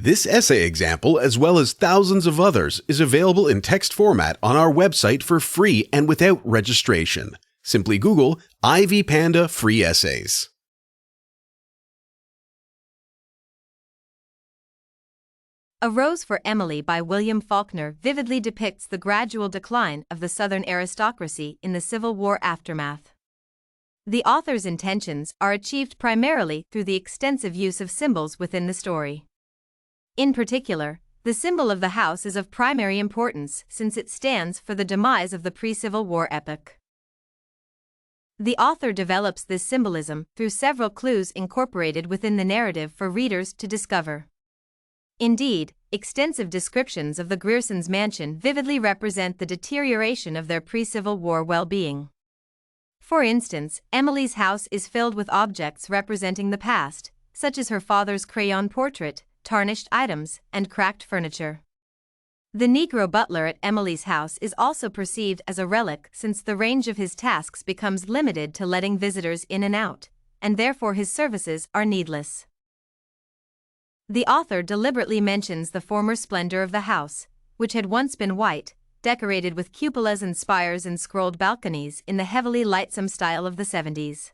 This essay example, as well as thousands of others, is available in text format on our website for free and without registration. Simply Google Ivy Panda Free Essays. A Rose for Emily by William Faulkner vividly depicts the gradual decline of the Southern aristocracy in the Civil War aftermath. The author's intentions are achieved primarily through the extensive use of symbols within the story. In particular, the symbol of the house is of primary importance since it stands for the demise of the pre-Civil War epoch. The author develops this symbolism through several clues incorporated within the narrative for readers to discover. Indeed, extensive descriptions of the Griersons' mansion vividly represent the deterioration of their pre-Civil War well-being. For instance, Emily's house is filled with objects representing the past, such as her father's crayon portrait, tarnished items, and cracked furniture. The Negro butler at Emily's house is also perceived as a relic since the range of his tasks becomes limited to letting visitors in and out, and therefore his services are needless. The author deliberately mentions the former splendor of the house, which had once been white, decorated with cupolas and spires and scrolled balconies in the heavily lightsome style of the 70s.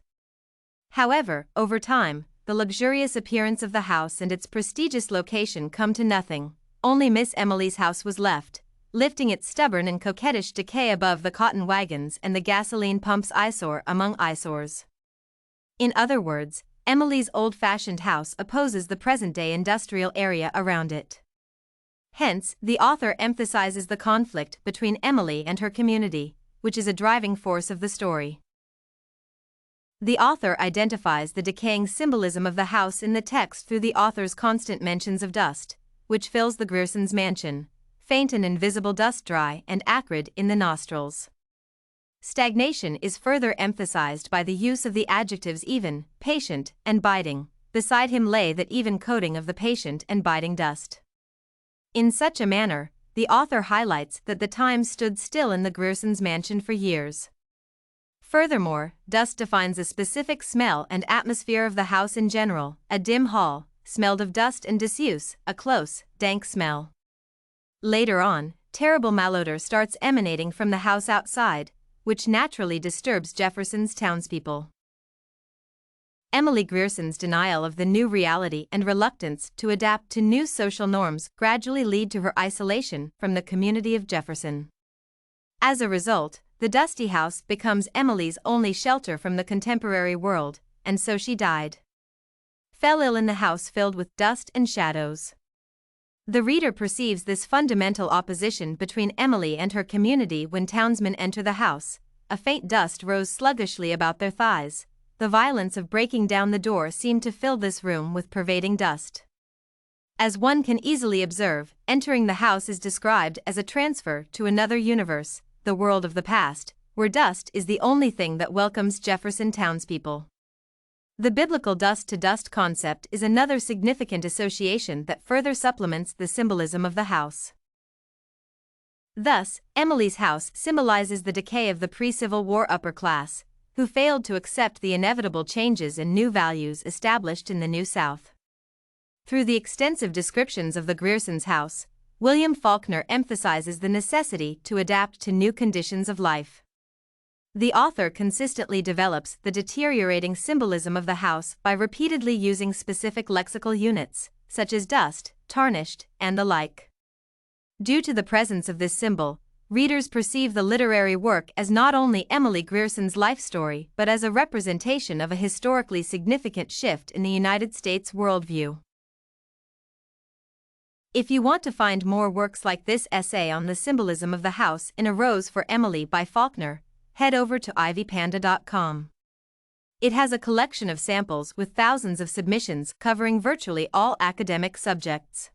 However, over time, the luxurious appearance of the house and its prestigious location come to nothing. Only Miss Emily's house was left, lifting its stubborn and coquettish decay above the cotton wagons and the gasoline pump's eyesore among eyesores. In other words, Emily's old-fashioned house opposes the present-day industrial area around it. Hence, the author emphasizes the conflict between Emily and her community, which is a driving force of the story. The author identifies the decaying symbolism of the house in the text through the author's constant mentions of dust, which fills the Griersons' mansion, faint and invisible dust, dry and acrid in the nostrils. Stagnation is further emphasized by the use of the adjectives even, patient, and biting. Beside him lay that even coating of the patient and biting dust. In such a manner, the author highlights that the time stood still in the Griersons' mansion for years. Furthermore, dust defines a specific smell and atmosphere of the house in general. A dim hall, smelled of dust and disuse, a close, dank smell. Later on, terrible malodor starts emanating from the house outside, which naturally disturbs Jefferson's townspeople. Emily Grierson's denial of the new reality and reluctance to adapt to new social norms gradually lead to her isolation from the community of Jefferson. As a result, the dusty house becomes Emily's only shelter from the contemporary world, and so she died. Fell ill in the house filled with dust and shadows. The reader perceives this fundamental opposition between Emily and her community when townsmen enter the house. A faint dust rose sluggishly about their thighs. The violence of breaking down the door seemed to fill this room with pervading dust. As one can easily observe, entering the house is described as a transfer to another universe, the world of the past, where dust is the only thing that welcomes Jefferson townspeople. The biblical dust-to-dust concept is another significant association that further supplements the symbolism of the house. Thus, Emily's house symbolizes the decay of the pre-Civil War upper class, who failed to accept the inevitable changes and new values established in the New South. Through the extensive descriptions of the Griersons' house, William Faulkner emphasizes the necessity to adapt to new conditions of life. The author consistently develops the deteriorating symbolism of the house by repeatedly using specific lexical units, such as dust, tarnished, and the like. Due to the presence of this symbol, readers perceive the literary work as not only Emily Grierson's life story but as a representation of a historically significant shift in the United States worldview. If you want to find more works like this essay on the symbolism of the house in A Rose for Emily by Faulkner, head over to ivypanda.com. It has a collection of samples with thousands of submissions covering virtually all academic subjects.